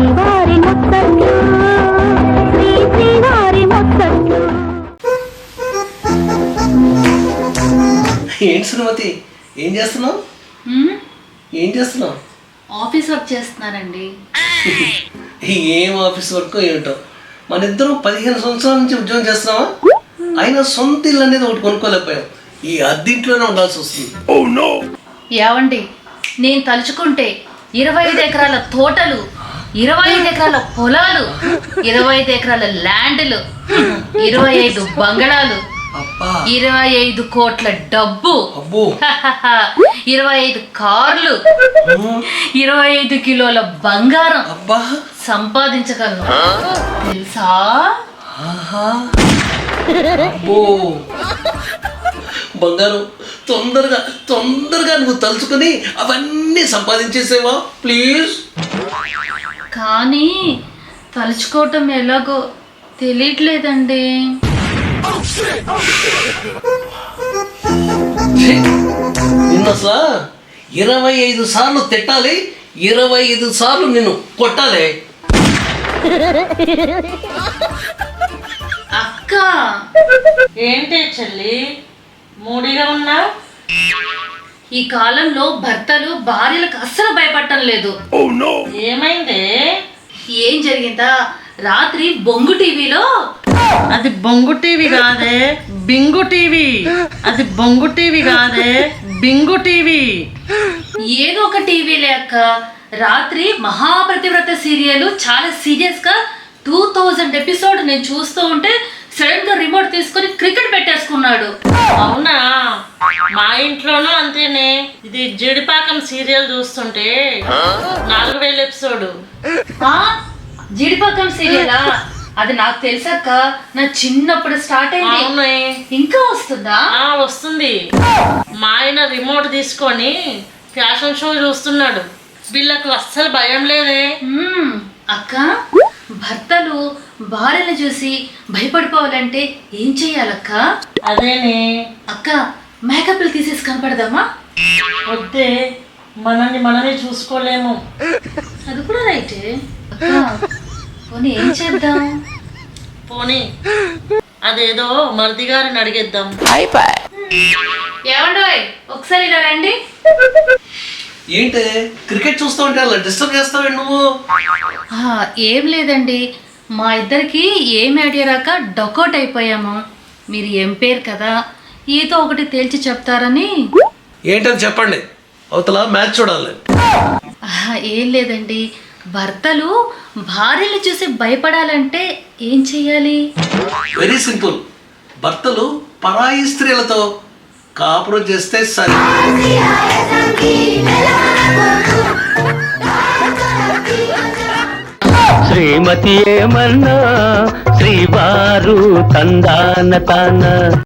శ్రీవారి ముత్తట్లు శ్రీవారి ముత్తట్లు. ఏంటి సుమతి, ఏం చేస్తున్నావు? ఏం చేస్తున్నావు? ఆఫీస్ వర్క్ చేస్తున్నానండి. ఏం ఆఫీస్ వర్క్ ఏంటో. మన ఇద్దరం 15 సంవత్సరాల నుంచి ఉద్యోగం చేస్తున్నావా? అయినా సొంత ఇల్లు అనేది ఒకటి కొనుక్కోలేకపోయాం. ఈ అద్దెంట్లోనే ఉండాల్సి వస్తుంది. ఏవండి, నేను తలుచుకుంటే 25 ఎకరాల తోటలు, 25 ఎకరాల పొలాలు, 25 ఎకరాల ల్యాండ్లు, 25 బంగళాలు, 25 కోట్ల డబ్బు, 25 కార్లు, 25 కిలోల బంగారం సంపాదించగలను తెలుసా? బంగారం తొందరగా తొందరగా నువ్వు తలుచుకొని అవన్నీ సంపాదించేసేవా ప్లీజ్? కానీ తలుచుకోవటం ఎలాగో తెలియట్లేదండి. నిన్న అసలు 25 సార్లు తిట్టాలి, 25 సార్లు నిన్ను కొట్టాలి. అక్క, ఏంటి చెల్లి మూడిగా ఉన్నా? ఈ కాలంలో భర్తలు భార్యలకు అస్సలు భయపడటం లేదు. ఏమైంది? ఏం జరిగిందా? రాత్రి బొంగు టీవీలో, అది బొంగు టీవీ కాదే బింగు టీవీ, అది బొంగు టీవీ కాదే బింగు టీవీ. ఏదో ఒక టీవీలే అక్క. రాత్రి మహాప్రతివ్రత సీరియల్ చాలా సీరియస్ గా 2000 ఎపిసోడ్ నేను చూస్తూ ఉంటే సడన్ గా రిమోట్ తీసుకొని క్రికెట్ పెట్టేసుకున్నాడు. అవునా? మా ఇంట్లోనూ అంతేనే. ఇది జీడిపాకం సీరియల్ చూస్తుంటే 4000 ఎపిసోడ్. జీడిపాకం సీరియలా? అది నాకు తెలుసక్క, నా చిన్నప్పుడు స్టార్ట్ అయింది. ఇంకా వస్తుందా? వస్తుంది. మా ఆయన రిమోట్ తీసుకొని ఫ్యాషన్ షో చూస్తున్నాడు. వీళ్ళకు అస్సలు భయం లేదే. అక్క, భర్తలు భార్యను చూసి భయపడిపోవాలంటే ఏం చెయ్యాలక్క? అదేనే అక్క, మేకప్లు తీసేసి కనపడదామా? వద్దే, మనల్ని చూసుకోలేము. అది కూడా రైటే అక్క. పోనీ ఏం చేద్దాం? పోనీ అదేదో మరిది గారిని అడిగేద్దాం. ఏమండోయ్, ఒకసారి ఇలా రండి. ఏంటి క్రికెట్ చూస్తూ ఉంటే అలా డిస్టర్బ్ చేస్తావే నువ్వు? ఏం లేదండి, మా ఇద్దరికి ఏం ఐడియా రాక డకౌట్ అయిపోయాము. మీరు ఎంపైర్ కదా, ఏదో ఒకటి తేల్చి చెప్తారని. ఏంటని చెప్పండి, అవతల మ్యాచ్ చూడాలి. ఏం లేదండి, భర్తలు భార్యలు చూసి భయపడాలంటే ఏం చెయ్యాలి? Very simple. భర్తలు పరాయి స్త్రీలతో కాపురం చేస్తే సరే. శ్రీమతి ఏమన్నా శ్రీవారు తందాన తాన